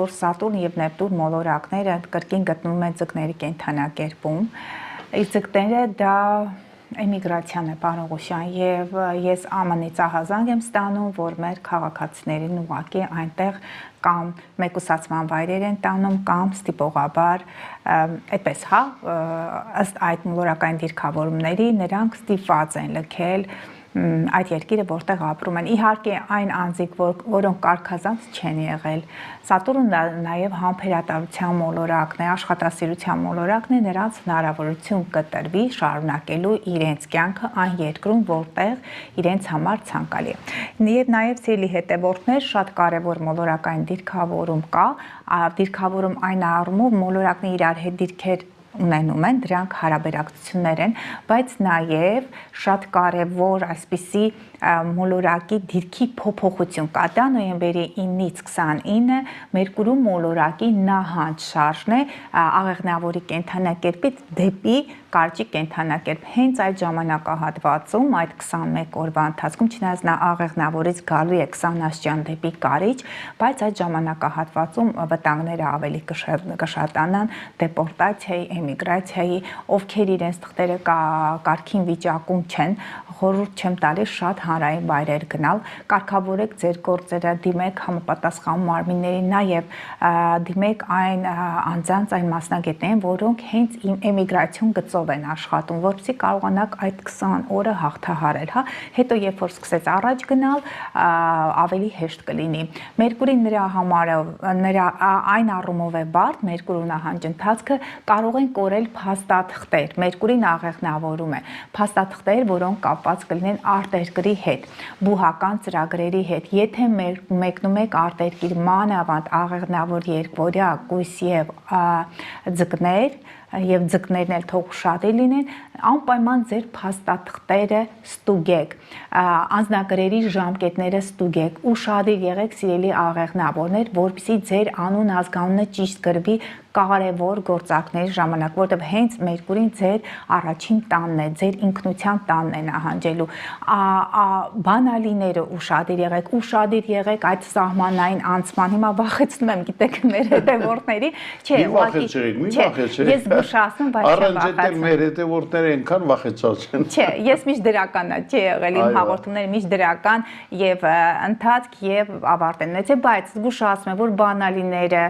որ Սատուրն եւ Նեպտուն մոլորակները կրկին գտնվում են ձկների կենդանակերպում, իսկ ձկները դա էմիգրացիան է, պարոն Ղուշյան, եւ ես ԱՄՆ-ից ահազանգ եմ ստանում, որ մեր քաղաքացիներին ուղղակի այնտեղ կամ մեկուսացման վայրեր են տանում կամ ստիպողաբար այդպես, հա, ըստ այդ մոլորակային դիրքավորումների նրանք ստիպված են լքել այդ երկիրը, որտեղ ապրում են։ Իհարկե այն անձիկ, որոնք կարգազանց չեն եղել։ Սատուրնը նաև համբերատարության մոլորակն է, աշխատասիրության մոլորակն է, նրանց հնարավորություն կտրվի շարունակելու իրենց կյանքը այն երկրում, որտեղ իրենց համար ցանկալի է։ Եվ նաև սիրելի հետևորդներ, շատ կարևոր մոլորակային դիրքավորում կա, դիրքավորում այն առումով մոլորակն իրար հետ դիրքեր ունենում են, դրանք հարաբերակցություններ են, բայց նաև շատ կարևոր այսպիսի մոլորակի դիրքի փոփոխություն կա։ Դա նոյեմբերի 9-ից 29-ը Մերկուրու մոլորակի նահանջ շարժն է աղեղնավորի կենդանակերպից դեպի կարճի կենդանակերպ։ Հենց այդ ժամանակահատվածում, այդ 21 օրվա ընթացքում, չնայած նա աղեղնավորից գալու է 20 աստիճան դեպի կարիճ, բայց այդ ժամանակահատվածում վտանգները ավելի կշատանան դեպորտացիայի, էմիգրացիայի, ովքեր իրենց թղթերը կարգին վիճակում չեն, խորհուրդ չեմ տալիս շատ հանրային վայրեր գնալ, կարգավորեք ձեր գործերը, դիմեք համապատասխան մարմիններին, նաև դիմեք այն անձանց, այն մասնագետներին, որոնք հենց էմիգրացիոն գծով են աշխատում, որպեսզի կարողանաք այդ 20 օրը հաղթահարել, հա, հետո երբ որ սկսեց առաջ գնալ, ավելի հեշտ կլինի։ Մերկուրին նրա համար նրա այն առումով է բարդ, Մերկուրու նահանջ ընթացքը կարող են կորել փաստաթղթեր, Մերկուրին աղեղնավորում է, փաստաթղթեր, որոնք կապված կլինեն արտերկրի հետ, բուհական ծրագրերի հետ, եթե մեկնում եք արտերկիր մանավանդ աղեղնավոր երկվորյա կույս եւ ձկներ եւ ձկներն էլ թող շատ լինեն, անպայման ձեր փաստաթղթերը ստուգեք, անձնագրերի ժամկետները ստուգեք, ուշադիր եղեք սիրելի աղեղնավորներ, որպեսզի ձեր անուն ազգանունը ճիշտ գրվի կարևոր գործակների ժամանակ, որտեղ հենց Մերկուրին ձեր առաջին տանն է, ձեր ինքնության տանն է նահանջելու։ Բանալիները ուշադիր եղեք այդ սահմանային անցման։ Հիմա վախեցնում եմ, գիտեք, մեր հետևորդների, չէ, ես զգուշացնում, բայց առանց մեր հետևորդները այնքան վախեցած են։ Չէ, ես միշտ դրական է, չի եղել իմ հաղորդումները միշտ դրական եւ ընթացք եւ ավարտեն։ Բայց զգուշացնում եմ, որ բանալիները,